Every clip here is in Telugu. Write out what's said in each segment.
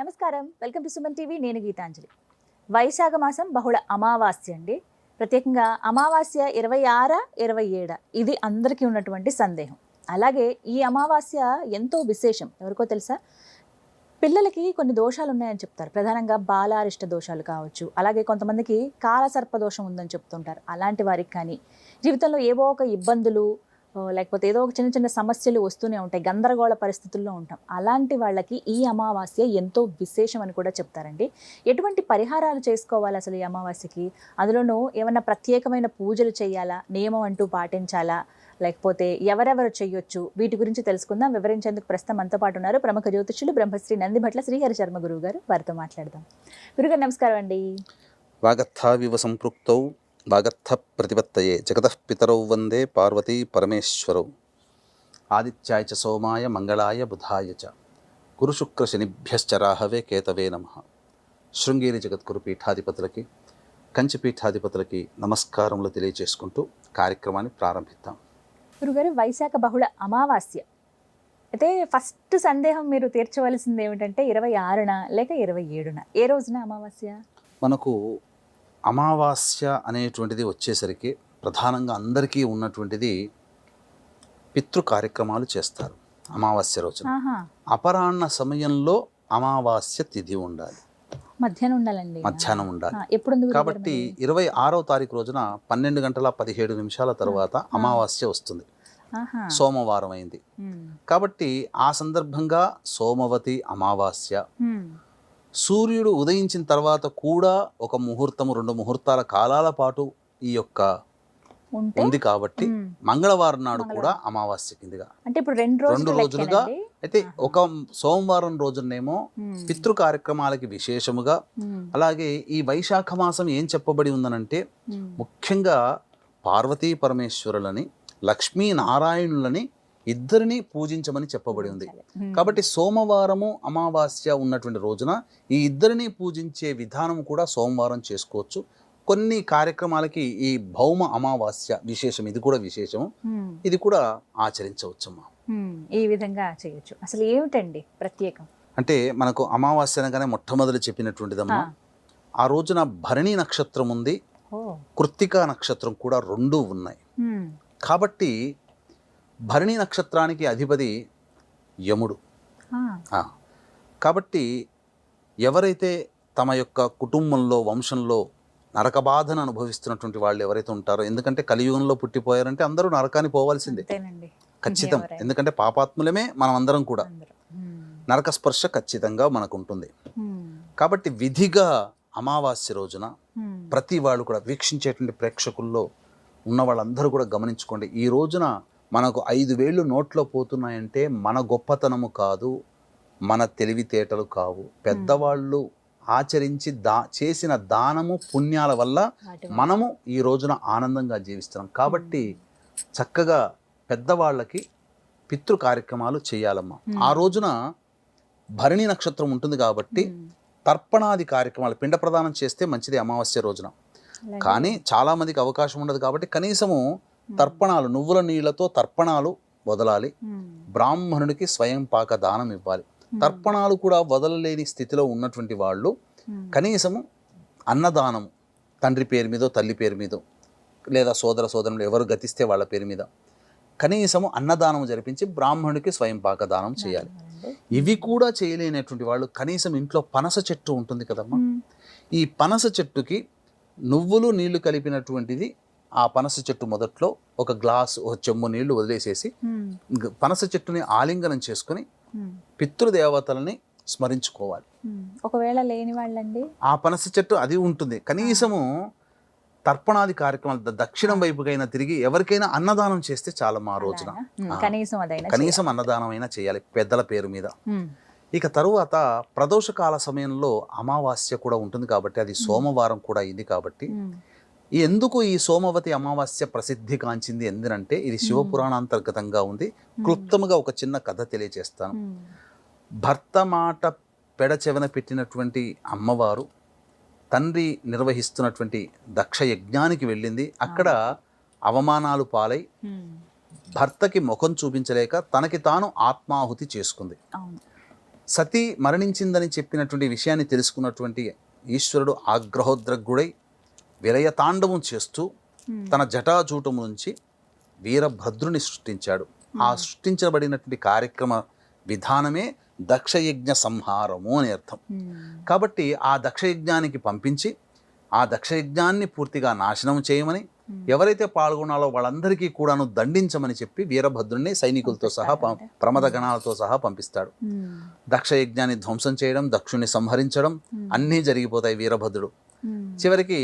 నమస్కారం, వెల్కమ్ టు సుమన్ టీవీ. నేను గీతాంజలి. వైశాఖ మాసం బహుళ అమావాస్య అండి. ప్రత్యేకంగా అమావాస్య 26, 27 ఇది అందరికీ ఉన్నటువంటి సందేహం. అలాగే ఈ అమావాస్య ఎంతో విశేషం. ఎవరికో తెలుసా? పిల్లలకి కొన్ని దోషాలు ఉన్నాయని చెప్తారు. ప్రధానంగా బాలారిష్ట దోషాలు కావచ్చు, అలాగే కొంతమందికి కాలసర్ప దోషం ఉందని చెప్తుంటారు. అలాంటి వారికి కానీ జీవితంలో ఏవో ఒక ఇబ్బందులు లేకపోతే ఏదో ఒక చిన్న చిన్న సమస్యలు వస్తూనే ఉంటాయి, గందరగోళ పరిస్థితుల్లో ఉంటాం. అలాంటి వాళ్ళకి ఈ అమావాస్య ఎంతో విశేషం అని కూడా చెప్తారండి. ఎటువంటి పరిహారాలు చేసుకోవాలి అసలు ఈ అమావాస్యకి? అందులోనూ ఏమన్నా ప్రత్యేకమైన పూజలు చేయాలా, నియమం అంటూ పాటించాలా, లేకపోతే ఎవరెవరు చేయొచ్చు, వీటి గురించి తెలుసుకుందాం. వివరించేందుకు ప్రస్తుతం మనతో పాటు ఉన్నారు ప్రముఖ జ్యోతిష్యులు బ్రహ్మశ్రీ నందిభట్ల శ్రీహరి శర్మ గురువు గారు. వారితో మాట్లాడదాం. గురుగారు నమస్కారం అండి. వాగర్థావివ సంపృక్తౌ వాగర్థ ప్రతిపత్తయే జగతః పితరౌ వందే పార్వతీ పరమేశ్వరౌ. ఆదిత్యాయ చ సోమాయ మంగళాయ బుధాయ చ గురుశుక్ర శనిభ్యశ్చ రాహవే కేతవే నమః. శృంగేరి జగద్గురు పీఠాధిపతులకి, కంచి పీఠాధిపతులకి నమస్కారములు తెలియజేసుకుంటూ కార్యక్రమాన్ని ప్రారంభిద్దాం. గురుగారు, వైశాఖ బహుళ అమావాస్య అయితే ఫస్ట్ సందేహం మీరు తీర్చవలసింది ఏమిటంటే 26న లేక 27న? ఏ రోజున అమావాస్య? మనకు అమావాస్య అనేటువంటిది వచ్చేసరికి ప్రధానంగా అందరికీ ఉన్నటువంటిది పితృ కార్యక్రమాలు చేస్తారు. అమావాస్య రోజున అపరాహ్న సమయంలో అమావాస్య తిథి ఉండాలి, మధ్యాహ్నం ఉండాలండి. మధ్యాహ్నం ఉండాలి. ఎప్పుడు? కాబట్టి 26వ తారీఖు రోజున 12:17 తర్వాత అమావాస్య వస్తుంది. సోమవారం అయింది కాబట్టి ఆ సందర్భంగా సోమవతి అమావాస్య. సూర్యుడు ఉదయించిన తర్వాత కూడా ఒక ముహూర్తము 2 ముహూర్తాల కాలాల పాటు ఈ యొక్క ఉంది కాబట్టి మంగళవారం నాడు కూడా అమావాస్య కిందిగా, అంటే ఇప్పుడు 2 రోజులుగా. అయితే ఒక సోమవారం రోజునేమో పితృ కార్యక్రమాలకి విశేషముగా, అలాగే ఈ వైశాఖ మాసం ఏం చెప్పబడి ఉందనంటే ముఖ్యంగా పార్వతీ పరమేశ్వరులని, లక్ష్మీనారాయణులని ఇద్దరిని పూజించమని చెప్పబడి ఉంది. కాబట్టి సోమవారము అమావాస్య ఉన్నటువంటి రోజున ఈ ఇద్దరిని పూజించే విధానం కూడా సోమవారం చేసుకోవచ్చు. కొన్ని కార్యక్రమాలకి ఈ భౌమ అమావాస్య విశేషం, ఇది కూడా విశేషము, ఇది కూడా ఆచరించవచ్చమ్మా. ఈ విధంగా చేయొచ్చు. అసలు ఏమిటండి ప్రత్యేకం అంటే మనకు అమావాస్య అనగానే మొట్టమొదటి చెప్పినటువంటిదమ్మా, ఆ రోజున భరణి నక్షత్రం ఉంది, కృత్తికా నక్షత్రం కూడా 2 ఉన్నాయి. కాబట్టి భరణి నక్షత్రానికి అధిపతి యముడు. కాబట్టి ఎవరైతే తమ యొక్క కుటుంబంలో, వంశంలో నరక బాధను అనుభవిస్తున్నటువంటి వాళ్ళు ఎవరైతే ఉంటారో, ఎందుకంటే కలియుగంలో పుట్టిపోయారంటే అందరూ నరకాన్ని పోవాల్సిందే ఖచ్చితం. ఎందుకంటే పాపాత్ములమే మనం అందరం కూడా, నరక స్పర్శ ఖచ్చితంగా మనకు ఉంటుంది. కాబట్టి విధిగా అమావాస్య రోజున ప్రతి వాళ్ళు కూడా వీక్షించేటువంటి ప్రేక్షకుల్లో ఉన్న వాళ్ళందరూ కూడా గమనించుకోండి. ఈ రోజున మనకు 5 వేళ్ళు నోట్లో పోతున్నాయంటే మన గొప్పతనము కాదు, మన తెలివితేటలు కావు, పెద్దవాళ్ళు ఆచరించి చేసిన దానము పుణ్యాల వల్ల మనము ఈ రోజున ఆనందంగా జీవిస్తున్నాం. కాబట్టి చక్కగా పెద్దవాళ్ళకి పితృ కార్యక్రమాలు చేయాలమ్మా. ఆ రోజున భరణి నక్షత్రం ఉంటుంది కాబట్టి తర్పణాది కార్యక్రమాలు, పిండ ప్రదానం చేస్తే మంచిది అమావాస్య రోజున. కానీ చాలామందికి అవకాశం ఉండదు కాబట్టి కనీసము తర్పణాలు, నువ్వుల నీళ్లతో తర్పణాలు వదలాలి. బ్రాహ్మణుడికి స్వయం పాక దానం ఇవ్వాలి. తర్పణాలు కూడా వదలలేని స్థితిలో ఉన్నటువంటి వాళ్ళు కనీసము అన్నదానం, తండ్రి పేరు మీదో, తల్లి పేరు మీదో, లేదా సోదరులు ఎవరు గతిస్తే వాళ్ళ పేరు మీద కనీసము అన్నదానం జరిపించి బ్రాహ్మణుడికి స్వయం పాక దానం చేయాలి. ఇవి కూడా చేయలేనటువంటి వాళ్ళు కనీసం ఇంట్లో పనస చెట్టు ఉంటుంది కదమ్మా, ఈ పనస చెట్టుకి నువ్వులు నీళ్లు కలిపినటువంటిది, ఆ పనస చెట్టు మొదట్లో ఒక గ్లాసు, ఒక చెంబు నీళ్లు వదిలేసేసి పనస చెట్టుని ఆలింగనం చేసుకుని పితృదేవతలని స్మరించుకోవాలి. ఒకవేళ లేని వాళ్ళండి, ఆ పనస చెట్టు అది ఉంటుంది. కనీసము తర్పణాది కార్యక్రమాలు దక్షిణం వైపుకైనా తిరిగి ఎవరికైనా అన్నదానం చేస్తే చాలా మా రోజున కనీసం అన్నదానం అయినా చేయాలి పెద్దల పేరు మీద. ఇక తరువాత ప్రదోషకాల సమయంలో అమావాస్య కూడా ఉంటుంది కాబట్టి అది సోమవారం కూడా అయింది. కాబట్టి ఎందుకు ఈ సోమవతి అమావాస్య ప్రసిద్ధి కాంచింది ఎందుకంటే ఇది శివపురాణాంతర్గతంగా ఉంది. క్లుప్తముగా ఒక చిన్న కథ తెలియజేస్తాను. భర్త మాట పెడచెవన పెట్టినటువంటి అమ్మవారు తండ్రి నిర్వహిస్తున్నటువంటి దక్ష యజ్ఞానికి వెళ్ళింది. అక్కడ అవమానాలు పాలై భర్తకి ముఖం చూపించలేక తనకి తాను ఆత్మాహుతి చేసుకుంది. సతీ మరణించిందని చెప్పినటువంటి విషయాన్ని తెలుసుకున్నటువంటి ఈశ్వరుడు ఆగ్రహోద్రగ్గుడై విలయతాండవం చేస్తూ తన జటాజూటము నుంచి వీరభద్రుని సృష్టించాడు. ఆ సృష్టించబడినటువంటి కార్యక్రమ విధానమే దక్షయజ్ఞ సంహారము అని అర్థం. కాబట్టి ఆ దక్షయజ్ఞానికి పంపించి ఆ దక్షయజ్ఞాన్ని పూర్తిగా నాశనం చేయమని, ఎవరైతే పాల్గొనాలో వాళ్ళందరికీ కూడాను దండించమని చెప్పి వీరభద్రుణ్ణి సైనికులతో సహా ప్రమద గణాలతో సహా పంపిస్తాడు. దక్షయజ్ఞాన్ని ధ్వంసం చేయడం, దక్షుణ్ణి సంహరించడం అన్నీ జరిగిపోతాయి. వీరభద్రుడు చివరికి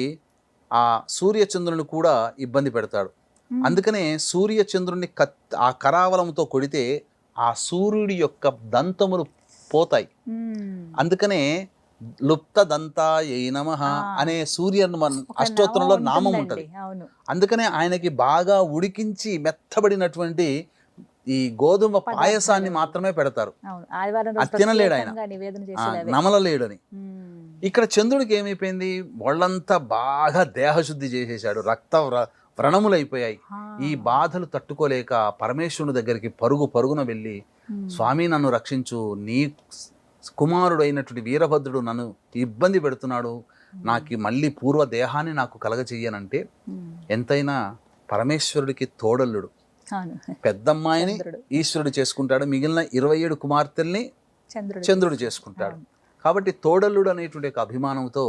ఆ సూర్యచంద్రుని కూడా ఇబ్బంది పెడతాడు. అందుకనే సూర్యచంద్రుని ఆ కరావలంతో కొడితే ఆ సూర్యుడి యొక్క దంతములు పోతాయి. అందుకనే లుప్త దంతాయై నమః అనే సూర్య అష్టోత్తరంలో నామం ఉంటుంది. అందుకనే ఆయనకి బాగా ఉడికించి మెత్తబడినటువంటి ఈ గోధుమ పాయసాన్ని మాత్రమే పెడతారు. అది తినలేడు ఆయన, నమలలేడని. ఇక్కడ చంద్రుడికి ఏమైపోయింది, ఒళ్ళంతా బాగా దేహశుద్ధి చేసేశాడు, రక్త వ్రణములైపోయాయి. ఈ బాధలు తట్టుకోలేక పరమేశ్వరుని దగ్గరికి పరుగున వెళ్ళి, స్వామి నన్ను రక్షించు, నీ కుమారుడు అయినటువంటి వీరభద్రుడు నన్ను ఇబ్బంది పెడుతున్నాడు, నాకు మళ్ళీ పూర్వ దేహాన్ని నాకు కలగచెయ్యనంటే ఎంతైనా పరమేశ్వరుడికి తోడల్లుడు. పెద్దమ్మాయిని ఈశ్వరుడు చేసుకుంటాడు, మిగిలిన 27 కుమార్తెల్ని చంద్రుడు చేసుకుంటాడు. కాబట్టి తోడల్లుడు అనేటువంటి ఒక అభిమానంతో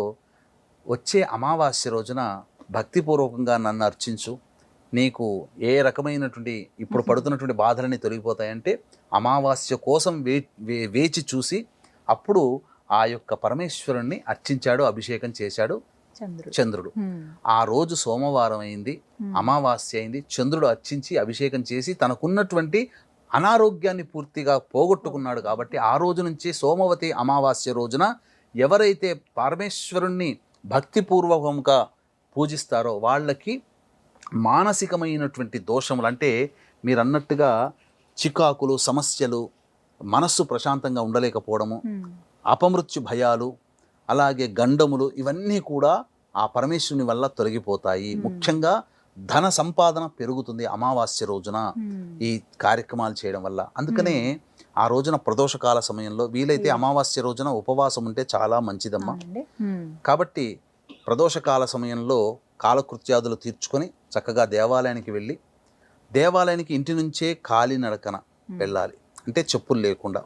వచ్చే అమావాస్య రోజున భక్తిపూర్వకంగా నన్ను అర్చించు, నీకు ఏ రకమైనటువంటి ఇప్పుడు పడుతున్నటువంటి బాధలన్నీ తొలగిపోతాయంటే అమావాస్య కోసం వేచి చూసి అప్పుడు ఆ యొక్క పరమేశ్వరుణ్ణి అర్చించాడు, అభిషేకం చేశాడు చంద్రుడు. ఆ రోజు సోమవారం అయింది, అమావాస్య అయింది. చంద్రుడు అర్చించి అభిషేకం చేసి తనకున్నటువంటి అనారోగ్యాన్ని పూర్తిగా పోగొట్టుకున్నాడు. కాబట్టి ఆ రోజు నుంచి సోమవతి అమావాస్య రోజున ఎవరైతే పరమేశ్వరుణ్ణి భక్తిపూర్వకంగా పూజిస్తారో వాళ్ళకి మానసికమైనటువంటి దోషములు, అంటే మీరు అన్నట్టుగా చికాకులు, సమస్యలు, మనస్సు ప్రశాంతంగా ఉండలేకపోవడము, అపమృత్యు భయాలు, అలాగే గండములు, ఇవన్నీ కూడా ఆ పరమేశ్వరుని వల్ల తొలగిపోతాయి. ముఖ్యంగా ధన సంపాదన పెరుగుతుంది అమావాస్య రోజున ఈ కార్యక్రమాలు చేయడం వల్ల. అందుకనే ఆ రోజున ప్రదోషకాల సమయంలో వీలైతే అమావాస్య రోజున ఉపవాసం ఉంటే చాలా మంచిదమ్మా. కాబట్టి ప్రదోషకాల సమయంలో కాలకృత్యాదులు తీర్చుకొని చక్కగా దేవాలయానికి వెళ్ళి, దేవాలయానికి ఇంటి నుంచే కాలినడకన వెళ్ళాలి, అంటే చెప్పులు లేకుండా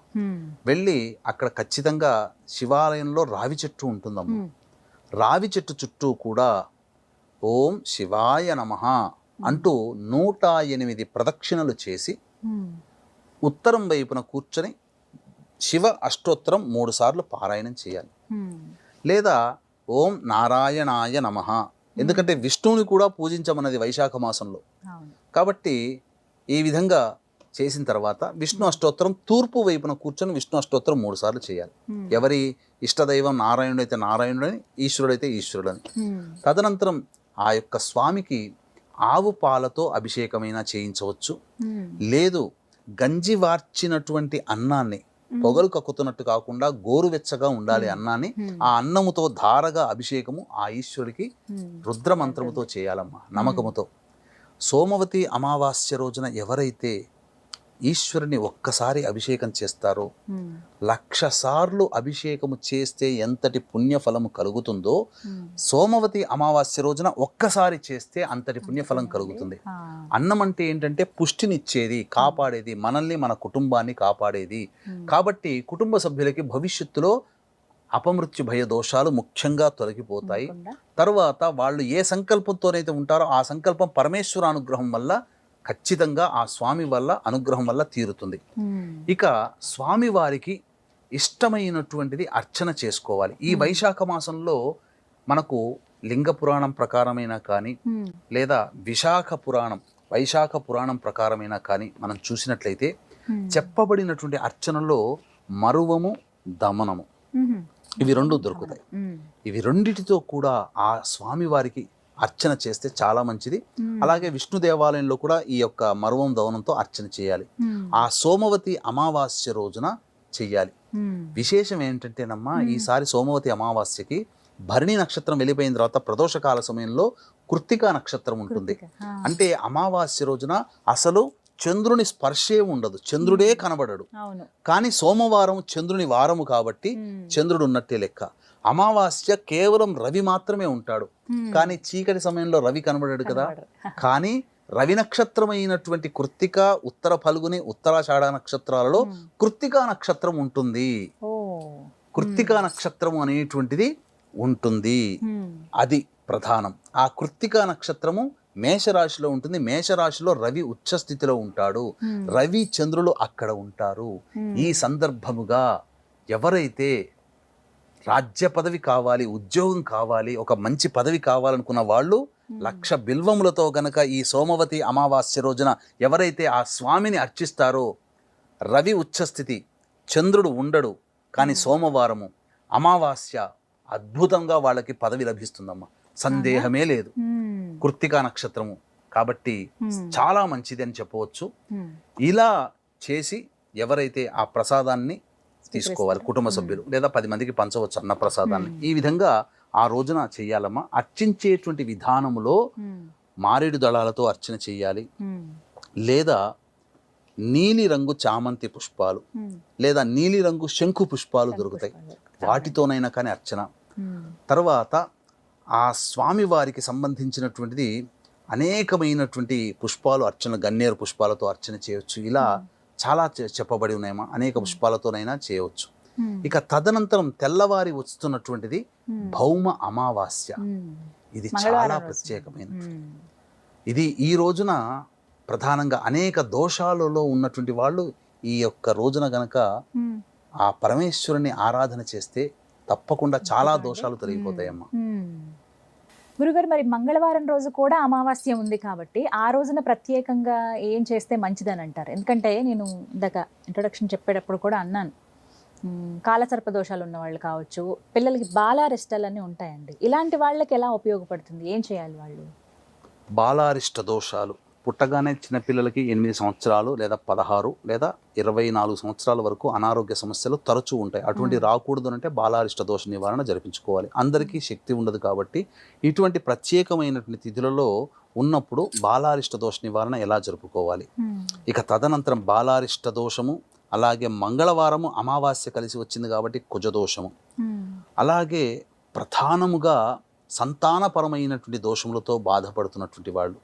వెళ్ళి అక్కడ ఖచ్చితంగా శివాలయంలో రావి చెట్టు ఉంటుందమ్మా. రావి చెట్టు చుట్టూ కూడా ఓం శివాయ నమః అంటూ 108 ప్రదక్షిణలు చేసి ఉత్తరం వైపున కూర్చొని శివ అష్టోత్తరం 3 సార్లు పారాయణం చేయాలి. లేదా ఓం నారాయణాయ నమః, ఎందుకంటే విష్ణువుని కూడా పూజించమన్నది వైశాఖ మాసంలో. కాబట్టి ఈ విధంగా చేసిన తర్వాత విష్ణు అష్టోత్తరం తూర్పు వైపున కూర్చొని విష్ణు అష్టోత్తరం 3 సార్లు చేయాలి. ఎవరి ఇష్టదైవం నారాయణుడు అయితే నారాయణుడని, ఈశ్వరుడైతే ఈశ్వరుడని. తదనంతరం ఆ యొక్క స్వామికి ఆవు పాలతో అభిషేకమైనా చేయించవచ్చు. లేదు గంజి వార్చినటువంటి అన్నాన్ని, పొగలు కక్కుతున్నట్టు కాకుండా గోరువెచ్చగా ఉండాలి అన్నాన్ని, ఆ అన్నముతో ధారగా అభిషేకము ఆ ఈశ్వరుడికి రుద్రమంత్రముతో చేయాలమ్మా, నమ్మకముతో. సోమవతి అమావాస్య రోజున ఎవరైతే ఈశ్వరుని ఒక్కసారి అభిషేకం చేస్తారో 1,00,000 సార్లు అభిషేకము చేస్తే ఎంతటి పుణ్యఫలము కలుగుతుందో సోమవతి అమావాస్య రోజున ఒక్కసారి చేస్తే అంతటి పుణ్యఫలం కలుగుతుంది. అన్నం అంటే ఏంటంటే పుష్టినిచ్చేది, కాపాడేది, మనల్ని మన కుటుంబాన్ని కాపాడేది. కాబట్టి కుటుంబ సభ్యులకి భవిష్యత్తులో అపమృత్యు భయ దోషాలు ముఖ్యంగా తొలగిపోతాయి. తరువాత వాళ్ళు ఏ సంకల్పంతోనైతే ఉంటారో ఆ సంకల్పం పరమేశ్వర అనుగ్రహం వల్ల ఖచ్చితంగా ఆ స్వామి వల్ల అనుగ్రహం వల్ల తీరుతుంది. ఇక స్వామివారికి ఇష్టమైనటువంటిది అర్చన చేసుకోవాలి. ఈ వైశాఖ మాసంలో మనకు లింగ పురాణం ప్రకారమైనా కానీ, లేదా వైశాఖ పురాణం ప్రకారమైనా కానీ మనం చూసినట్లయితే చెప్పబడినటువంటి అర్చనలో మరువము, దమనము, ఇవి 2 దొరుకుతాయి. ఇవి రెండిటితో కూడా ఆ స్వామివారికి అర్చన చేస్తే చాలా మంచిది. అలాగే విష్ణు దేవాలయంలో కూడా ఈ యొక్క మరువం దవనంతో అర్చన చేయాలి. ఆ సోమవతి అమావాస్య రోజున చెయ్యాలి. విశేషం ఏంటంటేనమ్మా, ఈసారి సోమవతి అమావాస్యకి భరణి నక్షత్రం వెళ్ళిపోయిన తర్వాత ప్రదోషకాల సమయంలో కృత్తికా నక్షత్రం ఉంటుంది. అంటే అమావాస్య రోజున అసలు చంద్రుని స్పర్శే ఉండదు, చంద్రుడే కనబడడు. అవును. కానీ సోమవారం చంద్రుని వారము కాబట్టి చంద్రుడు ఉన్నట్టే లెక్క. అమావాస్య కేవలం రవి మాత్రమే ఉంటాడు, కానీ చీకటి సమయంలో రవి కనబడాడు కదా. కానీ రవి నక్షత్రమైనటువంటి కృత్తిక, ఉత్తర ఫల్గుని, ఉత్తరాషాఢ నక్షత్రాలలో కృత్తికా నక్షత్రం ఉంటుంది. కృత్తికా నక్షత్రము అనేటువంటిది ఉంటుంది, అది ప్రధానం. ఆ కృత్తికా నక్షత్రము మేషరాశిలో ఉంటుంది. మేషరాశిలో రవి ఉచ్చ స్థితిలో ఉంటాడు, రవి చంద్రులు అక్కడ ఉంటారు. ఈ సందర్భముగా ఎవరైతే రాజ్య పదవి కావాలి, ఉద్యోగం కావాలి, ఒక మంచి పదవి కావాలనుకున్న వాళ్ళు 1,00,000 బిల్వములతో గనక ఈ సోమవతి అమావాస్య రోజున ఎవరైతే ఆ స్వామిని అర్చిస్తారో, రవి ఉచ్చస్థితి, చంద్రుడు ఉండడు, కానీ సోమవారము అమావాస్య అద్భుతంగా వాళ్ళకి పదవి లభిస్తుందమ్మా, సందేహమే లేదు. కృత్తికా నక్షత్రము కాబట్టి చాలా మంచిది అని చెప్పవచ్చు. ఇలా చేసి ఎవరైతే ఆ ప్రసాదాన్ని తీసుకోవాలి, కుటుంబ సభ్యులు లేదా 10 మందికి పంచవచ్చు అన్న ప్రసాదాన్ని. ఈ విధంగా ఆ రోజున చెయ్యాలమ్మా. అర్చించేటువంటి విధానములో మారేడు దళాలతో అర్చన చెయ్యాలి, లేదా నీలి రంగు చామంతి పుష్పాలు లేదా నీలి రంగు శంకు పుష్పాలు దొరుకుతాయి, వాటితోనైనా కానీ అర్చన. తర్వాత ఆ స్వామి వారికి సంబంధించినటువంటిది అనేకమైనటువంటి పుష్పాలు అర్చన, గన్నేరు పుష్పాలతో అర్చన చేయవచ్చు. ఇలా చాలా చెప్పబడి ఉన్నాయమ్మా, అనేక పుష్పాలతోనైనా చేయవచ్చు. ఇక తదనంతరం తెల్లవారి వస్తున్నటువంటిది భౌమ అమావాస్య. ఇది చాలా ప్రత్యేకమైనది. ఇది ఈ రోజున ప్రధానంగా అనేక దోషాలలో ఉన్నటువంటి వాళ్ళు ఈ యొక్క రోజున గనక ఆ పరమేశ్వరుని ఆరాధన చేస్తే తప్పకుండా చాలా దోషాలు తొలగిపోతాయమ్మా. గురుగారు, మరి మంగళవారం రోజు కూడా అమావాస్య ఉంది కాబట్టి ఆ రోజున ప్రత్యేకంగా ఏం చేస్తే మంచిదని అంటారు? ఎందుకంటే నేను ఇందాక ఇంట్రొడక్షన్ చెప్పేటప్పుడు కూడా అన్నాను, కాలసర్ప దోషాలు ఉన్న వాళ్ళు కావచ్చు, పిల్లలకి బాలారిష్టాలు అన్నీ ఉంటాయండి. ఇలాంటి వాళ్ళకి ఎలా ఉపయోగపడుతుంది, ఏం చేయాలి వాళ్ళు? బాలారిష్ట దోషాలు పుట్టగానే చిన్నపిల్లలకి 8 సంవత్సరాలు లేదా 16 లేదా 24 సంవత్సరాల వరకు అనారోగ్య సమస్యలు తరచూ ఉంటాయి. అటువంటి రాకూడదు అంటే బాలారిష్ట దోష నివారణ జరిపించుకోవాలి. అందరికీ శక్తి ఉండదు కాబట్టి ఇటువంటి ప్రత్యేకమైనటువంటి తిథులలో ఉన్నప్పుడు బాలారిష్ట దోష నివారణ ఎలా జరుపుకోవాలి. ఇక తదనంతరం బాలారిష్ట దోషము, అలాగే మంగళవారము అమావాస్య కలిసి వచ్చింది కాబట్టి కుజదోషము, అలాగే ప్రధానముగా సంతానపరమైనటువంటి దోషములతో బాధపడుతున్నటువంటి వాళ్ళు,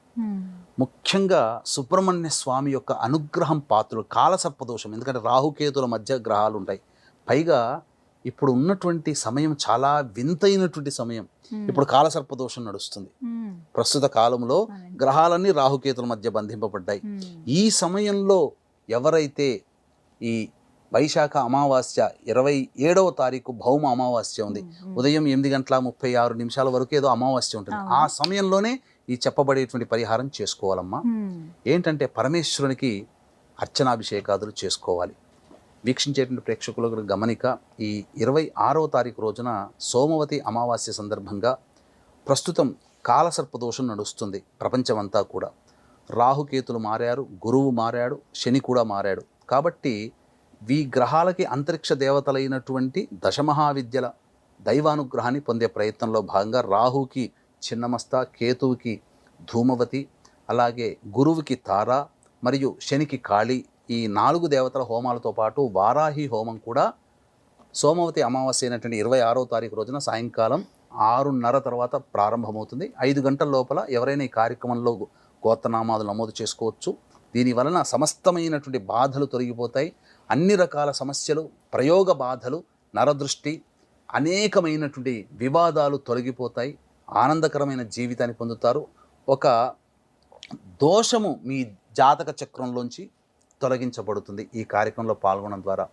ముఖ్యంగా సుబ్రహ్మణ్య స్వామి యొక్క అనుగ్రహం పాత్రలు, కాలసర్ప దోషం. ఎందుకంటే రాహుకేతుల మధ్య గ్రహాలు ఉంటాయి. పైగా ఇప్పుడు ఉన్నటువంటి సమయం చాలా వింతైనటువంటి సమయం. ఇప్పుడు కాలసర్ప దోషం నడుస్తుంది. ప్రస్తుత కాలంలో గ్రహాలన్నీ రాహుకేతుల మధ్య బంధింపబడ్డాయి. ఈ సమయంలో ఎవరైతే ఈ వైశాఖ అమావాస్య 27వ తారీఖు భౌమ అమావాస్య ఉంది, ఉదయం 8:36 వరకు ఏదో అమావాస్య ఉంటుంది. ఆ సమయంలోనే ఈ చెప్పబడేటువంటి పరిహారం చేసుకోవాలమ్మా. ఏంటంటే పరమేశ్వరునికి అర్చనాభిషేకాదులు చేసుకోవాలి. వీక్షించేటువంటి ప్రేక్షకులకు గమనిక, ఈ 26వ తారీఖు రోజున సోమవతి అమావాస్య సందర్భంగా ప్రస్తుతం కాలసర్పదోషం నడుస్తుంది ప్రపంచమంతా కూడా. రాహుకేతులు మారారు, గురువు మారాడు, శని కూడా మారాడు. కాబట్టి ఈ గ్రహాలకి అంతరిక్ష దేవతలైనటువంటి దశమహావిద్యల దైవానుగ్రహాన్ని పొందే ప్రయత్నంలో భాగంగా రాహుకి చిన్నమస్త, కేతువుకి ధూమవతి, అలాగే గురువుకి తార మరియు శనికి కాళి, ఈ 4 దేవతల హోమాలతో పాటు వారాహి హోమం కూడా సోమవతి అమావాస్య అయినటువంటి 26వ తారీఖు రోజున సాయంకాలం 6:30 తర్వాత ప్రారంభమవుతుంది. 5 గంటల లోపల ఎవరైనా ఈ కార్యక్రమంలో గోత్రనామాలు నమోదు చేసుకోవచ్చు. దీని వలన సమస్తమైనటువంటి బాధలు తొలగిపోతాయి. అన్ని రకాల సమస్యలు, ప్రయోగ బాధలు, నరదృష్టి, అనేకమైనటువంటి వివాదాలు తొలగిపోతాయి. ఆనందకరమైన జీవితాన్ని పొందుతారు. ఒక దోషము మీ జాతక చక్రంలోంచి తొలగించబడుతుంది ఈ కార్యక్రమంలో పాల్గొనడం ద్వారా.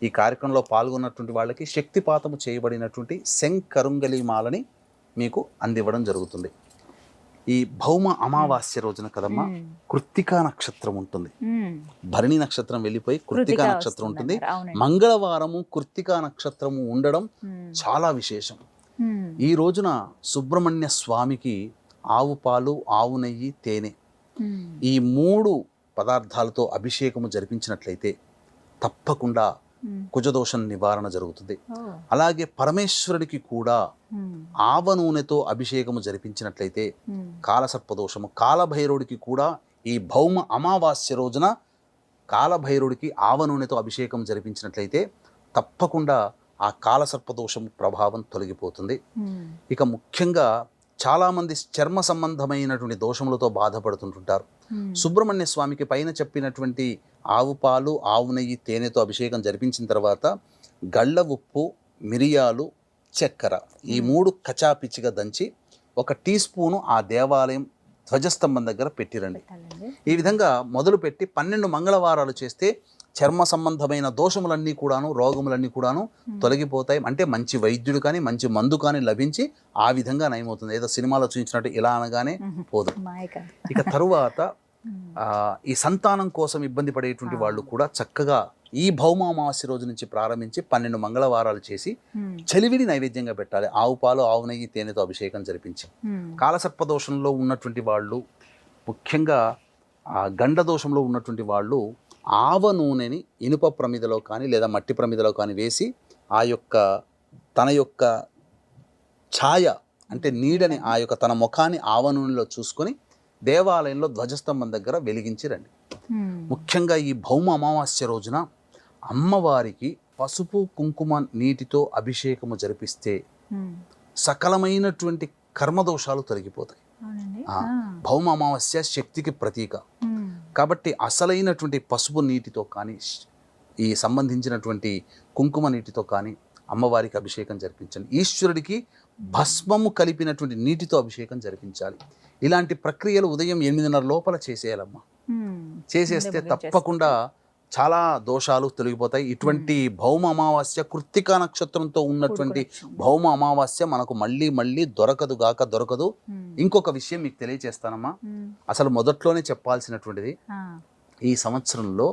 ఈ కార్యక్రమంలో పాల్గొన్నటువంటి వాళ్ళకి శక్తిపాతము చేయబడినటువంటి శంకరుంగలిమాలని మీకు అందివ్వడం జరుగుతుంది. ఈ భౌమ అమావాస్య రోజున కదమ్మా కృత్తికా నక్షత్రం ఉంటుంది. భరణి నక్షత్రం వెళ్ళిపోయి కృత్తికా నక్షత్రం ఉంటుంది. మంగళవారము కృత్తికా నక్షత్రము ఉండడం చాలా విశేషం. ఈ రోజున సుబ్రహ్మణ్య స్వామికి ఆవు పాలు, ఆవు నెయ్యి, తేనె ఈ 3 పదార్థాలతో అభిషేకము జరిపించినట్లయితే తప్పకుండా కుజదోషం నివారణ జరుగుతుంది. అలాగే పరమేశ్వరుడికి కూడా ఆవ నూనెతో అభిషేకము జరిపించినట్లయితే కాలసర్పదోషము, కాలభైరవుడికి కూడా ఈ భౌమ అమావాస్య రోజున కాలభైరుడికి ఆవ నూనెతో అభిషేకం జరిపించినట్లయితే తప్పకుండా ఆ కాలసర్పదోషం ప్రభావం తొలగిపోతుంది. ఇక ముఖ్యంగా చాలామంది చర్మ సంబంధమైనటువంటి దోషములతో బాధపడుతుంటుంటారు. సుబ్రహ్మణ్య స్వామికి పైన చెప్పినటువంటి ఆవు పాలు, ఆవు నెయ్యి, తేనెతో అభిషేకం జరిపించిన తర్వాత గళ్ళ ఉప్పు, మిరియాలు, చక్కెర ఈ 3 కచాపిచ్చిగా దంచి 1 టీ స్పూను ఆ దేవాలయం ధ్వజస్తంభం దగ్గర పెట్టిరండి. ఈ విధంగా మొదలుపెట్టి 12 మంగళవారాలు చేస్తే చర్మ సంబంధమైన దోషములన్నీ కూడాను, రోగములన్నీ కూడాను తొలగిపోతాయి. అంటే మంచి వైద్యుడు కానీ మంచి మందు కానీ లభించి ఆ విధంగా నయమవుతుంది. ఏదో సినిమాలో చూపించినట్టు ఇలా అనగానే పోదు. ఇక తరువాత ఈ సంతానం కోసం ఇబ్బంది పడేటువంటి వాళ్ళు కూడా చక్కగా ఈ భౌమ అమావాస్య రోజు నుంచి ప్రారంభించి 12 మంగళవారాలు చేసి చలివిడి నైవేద్యంగా పెట్టాలి. ఆవు పాలు, ఆవు నెయ్యి, తేనెతో అభిషేకం జరిపించి. కాలసర్పదోషంలో ఉన్నటువంటి వాళ్ళు, ముఖ్యంగా గండ దోషంలో ఉన్నటువంటి వాళ్ళు ఆవ నూనెని ఇనుప ప్రమిదలో కానీ లేదా మట్టి ప్రమిదలో కానీ వేసి ఆ యొక్క తన యొక్క ఛాయ అంటే నీడని ఆ యొక్క తన ముఖాన్ని ఆవ నూనెలో చూసుకొని దేవాలయంలో ధ్వజస్తంభం దగ్గర వెలిగించి రండి. ముఖ్యంగా ఈ భౌమ అమావాస్య రోజున అమ్మవారికి పసుపు కుంకుమ నీటితో అభిషేకము జరిపిస్తే సకలమైనటువంటి కర్మదోషాలు తొలగిపోతాయి. భౌమ అమావాస్య శక్తికి ప్రతీక కాబట్టి అసలైనటువంటి పసుపు నీటితో కానీ ఈ సంబంధించినటువంటి కుంకుమ నీటితో కానీ అమ్మవారికి అభిషేకం జరిపించండి. ఈశ్వరుడికి భస్మము కలిపినటువంటి నీటితో అభిషేకం జరిపించాలి. ఇలాంటి ప్రక్రియలు ఉదయం 8:30 లోపల చేసేయాలమ్మా. చేసేస్తే తప్పకుండా చాలా దోషాలు తొలగిపోతాయి. ఇటువంటి భౌమ అమావాస్య కృత్తికా నక్షత్రంతో ఉన్నటువంటి భౌమ అమావాస్య మనకు మళ్ళీ దొరకదు. ఇంకొక విషయం మీకు తెలియజేస్తానమ్మా. అసలు మొదట్లోనే చెప్పాల్సినటువంటిది, ఈ సంవత్సరంలో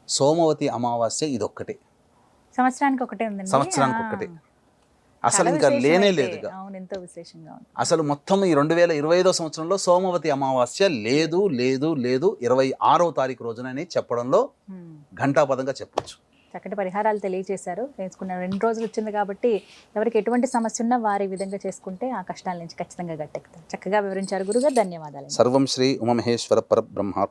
సోమవతి అమావాస్య ఇదొక్కటే. సంవత్సరానికి ఒకటే. అసలు ఇంకా లేనే లేదుగా. అసలు మొత్తం ఈ 2025 సంవత్సరంలో సోమవతి అమావాస్య లేదు. 26వ తారీఖు రోజునని చెప్పడంలో ఘంటాపదంగా చెప్పొచ్చు. చక్కటి పరిహారాలు తెలియజేశారు, తెలుసుకున్నారు. 2 రోజులు వచ్చింది కాబట్టి ఎవరికి ఎటువంటి సమస్య ఉన్నా వారి విధంగా చేసుకుంటే ఆ కష్టాల నుంచి ఖచ్చితంగా గట్టెక్కుతారు. చక్కగా వివరించారు గురుగారు, ధన్యవాదాలు. సర్వం శ్రీ ఉమామహేశ్వర పరబ్రహ్మ